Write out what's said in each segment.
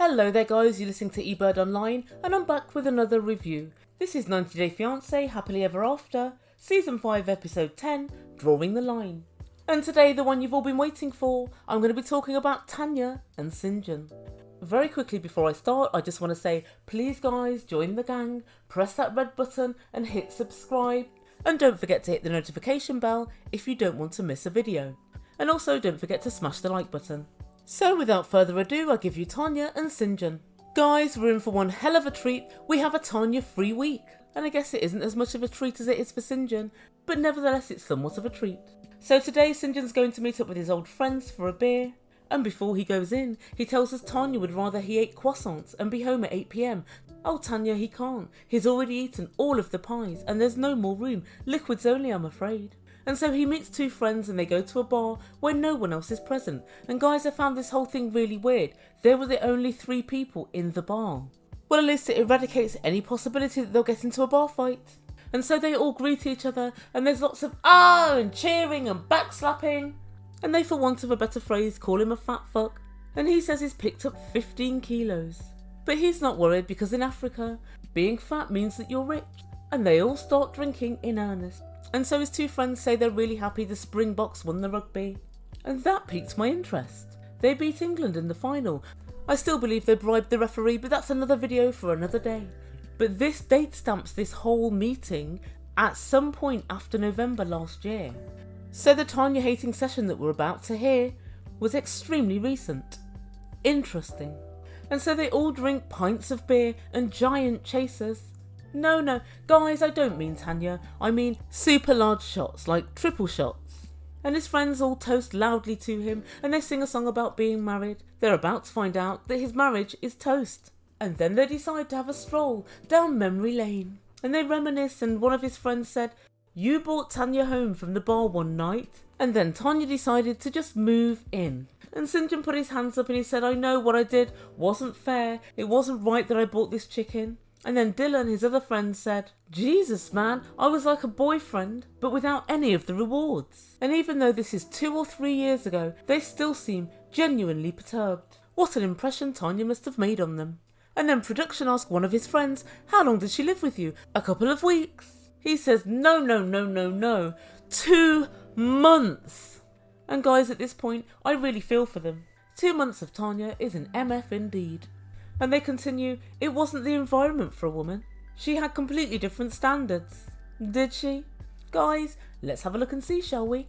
Hello there guys, you're listening to Ebird Online and I'm back with another review. This is 90 Day Fiance, Happily Ever After, Season 5 Episode 10, Drawing the Line. And today, the one you've all been waiting for, I'm going to be talking about Tanya and Syngin. Very quickly before I start, I just want to say, please guys, join the gang, press that red button and hit subscribe. And don't forget to hit the notification bell if you don't want to miss a video. And also don't forget to smash the like button. So without further ado, I give you Tanya and Syngin. Guys, we're in for one hell of a treat. We have a Tanya free week. And I guess it isn't as much of a treat as it is for Sinjin, but nevertheless it's somewhat of a treat. So today Sinjin's going to meet up with his old friends for a beer. And before he goes in, he tells us Tanya would rather he ate croissants and be home at 8 PM. Oh Tanya, he can't. He's already eaten all of the pies and there's no more room. Liquids only, I'm afraid. And so he meets two friends and they go to a bar where no one else is present. And guys, I found this whole thing really weird. There were the only 3 people in the bar. Well, at least it eradicates any possibility that they'll get into a bar fight. And so they all greet each other and there's lots of and cheering and backslapping. And they, for want of a better phrase, call him a fat fuck. And he says he's picked up 15 kilos. But he's not worried because in Africa, being fat means that you're rich. And they all start drinking in earnest. And so his 2 friends say they're really happy the Springboks won the rugby. And that piqued my interest. They beat England in the final. I still believe they bribed the referee, but that's another video for another day. But this date stamps this whole meeting at some point after November last year. So the Tanya hating session that we're about to hear was extremely recent. Interesting. And so they all drink pints of beer and giant chasers. No, guys, I don't mean Tanya. I mean super large shots, like triple shots. And his friends all toast loudly to him and they sing a song about being married. They're about to find out that his marriage is toast. And then they decide to have a stroll down memory lane. And they reminisce and one of his friends said, "You brought Tanya home from the bar one night." And then Tanya decided to just move in. And Sinjin put his hands up and he said, "I know what I did wasn't fair. It wasn't right that I bought this chicken." And then Dylan, his other friend, said, "Jesus man, I was like a boyfriend, but without any of the rewards." And even though this is 2 or 3 years ago, they still seem genuinely perturbed. What an impression Tanya must have made on them. And then production asked one of his friends, "How long did she live with you?" "A couple of weeks." He says, No, 2 months. And guys, at this point, I really feel for them. 2 months of Tanya is an MF indeed. And they continue, "It wasn't the environment for a woman. She had completely different standards." Did she? Guys, let's have a look and see, shall we?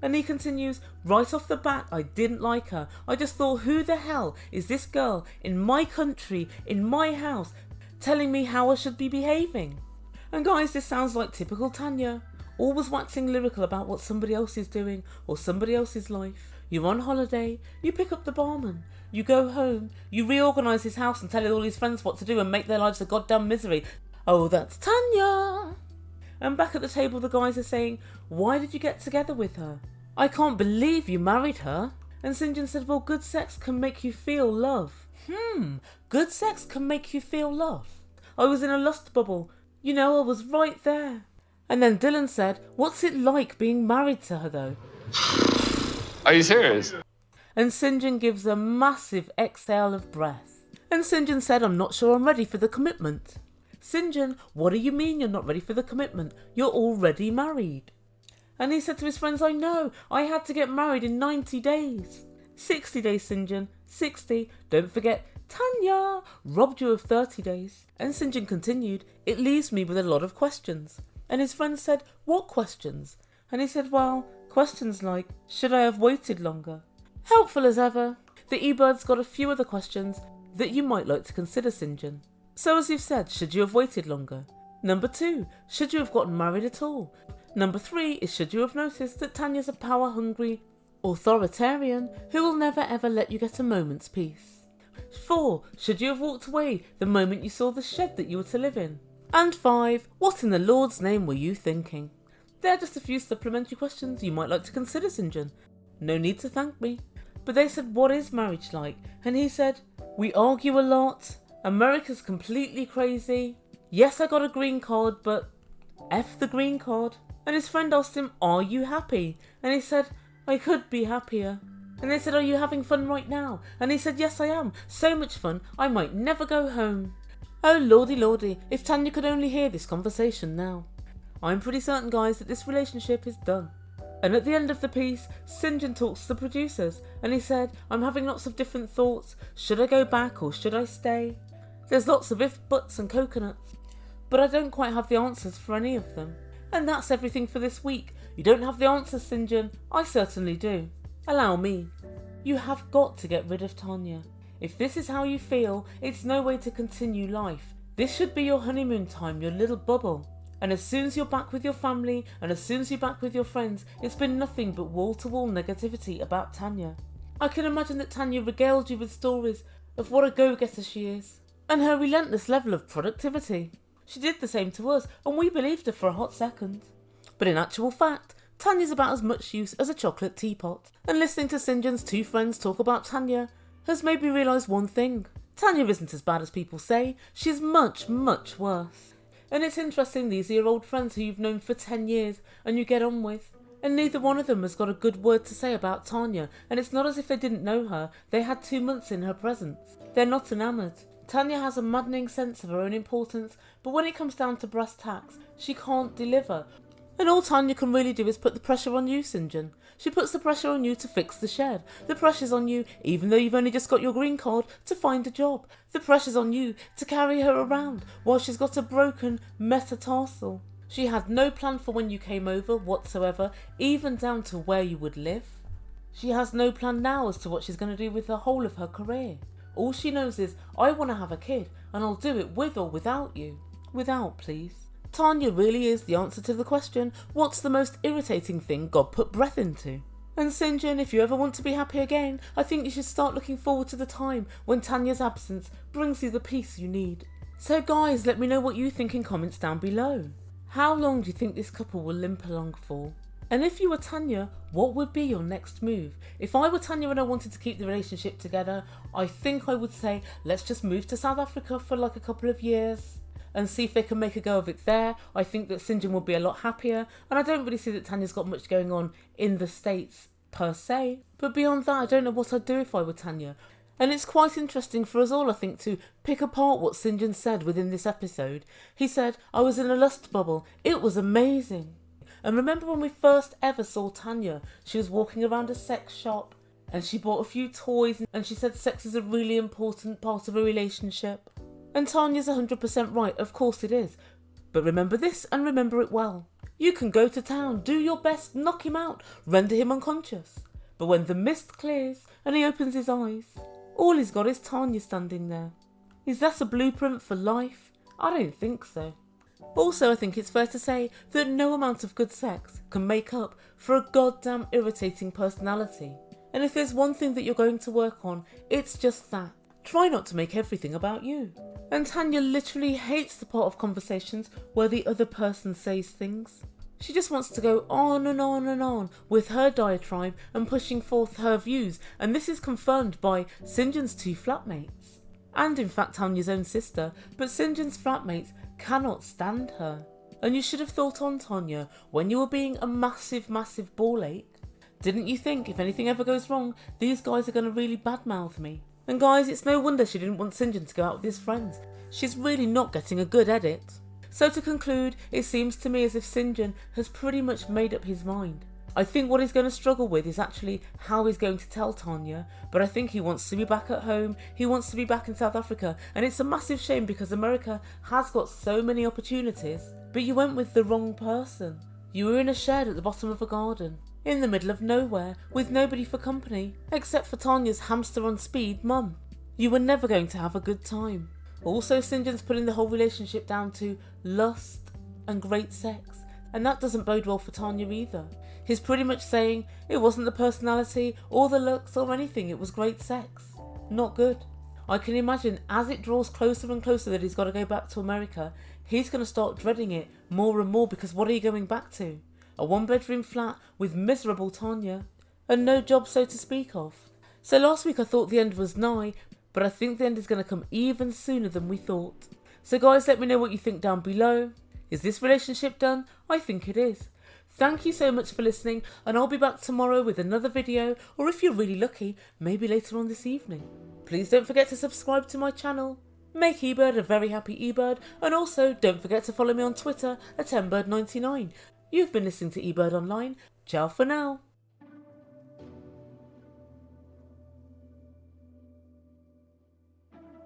And he continues, "Right off the bat, I didn't like her. I just thought, who the hell is this girl in my country, in my house, telling me how I should be behaving?" And guys, this sounds like typical Tanya. Always waxing lyrical about what somebody else is doing or somebody else's life. You're on holiday, you pick up the barman, you go home, you reorganise his house and tell all his friends what to do and make their lives a goddamn misery. Oh, that's Tanya! And back at the table the guys are saying, "Why did you get together with her? I can't believe you married her." And Sinjin said, "Well, good sex can make you feel love." Good sex can make you feel love. I was in a lust bubble. You know, I was right there. And then Dylan said, "What's it like being married to her though?" Are you serious? And Sinjin gives a massive exhale of breath. And Sinjin said, "I'm not sure I'm ready for the commitment." "Sinjin, what do you mean you're not ready for the commitment? You're already married." And he said to his friends, "I know, I had to get married in 90 days. 60 days, Sinjin, 60. Don't forget, Tanya robbed you of 30 days. And Sinjin continued, "It leaves me with a lot of questions." And his friends said, "What questions?" And he said, "Well, questions like, should I have waited longer?" Helpful as ever, the eBird's got a few other questions that you might like to consider, Sinjin. So as you've said, should you have waited longer? Number 2, should you have gotten married at all? Number 3 is, should you have noticed that Tanya's a power-hungry authoritarian who will never ever let you get a moment's peace? 4, should you have walked away the moment you saw the shed that you were to live in? And 5, what in the Lord's name were you thinking? They're just a few supplementary questions you might like to consider, Sinjin. No need to thank me. But they said, "What is marriage like?" And he said, "We argue a lot. America's completely crazy. Yes, I got a green card, but F the green card." And his friend asked him, "Are you happy?" And he said, "I could be happier." And they said, are you having fun right now? And he said, yes I am, so much fun I might never go home. Oh lordy lordy, if Tanya could only hear this conversation now. I'm pretty certain, guys, that this relationship is done. And at the end of the piece, Sinjin talks to the producers and he said, I'm having lots of different thoughts. Should I go back or should I stay? There's lots of if, buts and coconuts, but I don't quite have the answers for any of them. And that's everything for this week. You don't have the answers, Sinjin. I certainly do. Allow me. You have got to get rid of Tanya. If this is how you feel, it's no way to continue life. This should be your honeymoon time, your little bubble. And as soon as you're back with your family and as soon as you're back with your friends, it's been nothing but wall-to-wall negativity about Tanya. I can imagine that Tanya regaled you with stories of what a go-getter she is and her relentless level of productivity. She did the same to us and we believed her for a hot second. But in actual fact, Tanya's about as much use as a chocolate teapot. And listening to Sinjin's two friends talk about Tanya has made me realise one thing. Tanya isn't as bad as people say, she's much, much worse. And it's interesting, these are your old friends who you've known for 10 years and you get on with. And neither one of them has got a good word to say about Tanya, and it's not as if they didn't know her, they had 2 months in her presence. They're not enamoured. Tanya has a maddening sense of her own importance, but when it comes down to brass tacks, she can't deliver. And all Tanya can really do is put the pressure on you, Sinjin. She puts the pressure on you to fix the shed. The pressure's on you, even though you've only just got your green card, to find a job. The pressure's on you to carry her around while she's got a broken metatarsal. She had no plan for when you came over whatsoever, even down to where you would live. She has no plan now as to what she's going to do with the whole of her career. All she knows is, I want to have a kid, and I'll do it with or without you. Without, please. Tanya really is the answer to the question, what's the most irritating thing God put breath into? And Sinjin, if you ever want to be happy again, I think you should start looking forward to the time when Tanya's absence brings you the peace you need. So guys, let me know what you think in comments down below. How long do you think this couple will limp along for? And if you were Tanya, what would be your next move? If I were Tanya and I wanted to keep the relationship together, I think I would say, let's just move to South Africa for like a couple of years and see if they can make a go of it there. I think that Sinjin will be a lot happier, and I don't really see that Tanya's got much going on in the States per se. But beyond that, I don't know what I'd do if I were Tanya. And it's quite interesting for us all, I think, to pick apart what Sinjin said within this episode. He said, I was in a lust bubble. It was amazing. And remember when we first ever saw Tanya, she was walking around a sex shop and she bought a few toys and she said sex is a really important part of a relationship. And Tanya's 100% right, of course it is. But remember this and remember it well. You can go to town, do your best, knock him out, render him unconscious. But when the mist clears and he opens his eyes, all he's got is Tanya standing there. Is that a blueprint for life? I don't think so. Also, I think it's fair to say that no amount of good sex can make up for a goddamn irritating personality. And if there's one thing that you're going to work on, it's just that. Try not to make everything about you. And Tanya literally hates the part of conversations where the other person says things. She just wants to go on and on and on with her diatribe and pushing forth her views, and this is confirmed by Sinjin's two flatmates. And in fact Tanya's own sister, but Sinjin's flatmates cannot stand her. And you should have thought on, Tanya, when you were being a massive ball ache, didn't you think if anything ever goes wrong, these guys are going to really badmouth me? And guys, it's no wonder she didn't want Sinjin to go out with his friends. She's really not getting a good edit. So to conclude, it seems to me as if Sinjin has pretty much made up his mind. I think what he's going to struggle with is actually how he's going to tell Tanya, but I think he wants to be back at home, he wants to be back in South Africa, and it's a massive shame because America has got so many opportunities, but you went with the wrong person. You were in a shed at the bottom of a garden, in the middle of nowhere, with nobody for company, except for Tanya's hamster on speed mum. You were never going to have a good time. Also, Sinjin's putting the whole relationship down to lust and great sex, and that doesn't bode well for Tanya either. He's pretty much saying it wasn't the personality or the looks or anything, it was great sex. Not good. I can imagine as it draws closer and closer that he's got to go back to America, he's going to start dreading it more and more, because what are you going back to? A 1-bedroom flat with miserable Tanya and no job so to speak of. So last week I thought the end was nigh, but I think the end is going to come even sooner than we thought. So guys, let me know what you think down below. Is this relationship done? I think it is. Thank you so much for listening, and I'll be back tomorrow with another video, or if you're really lucky, maybe later on this evening. Please don't forget to subscribe to my channel. Make Ebird a very happy Ebird, and also don't forget to follow me on Twitter at Ebird99. You've been listening to Ebird Online. Ciao for now.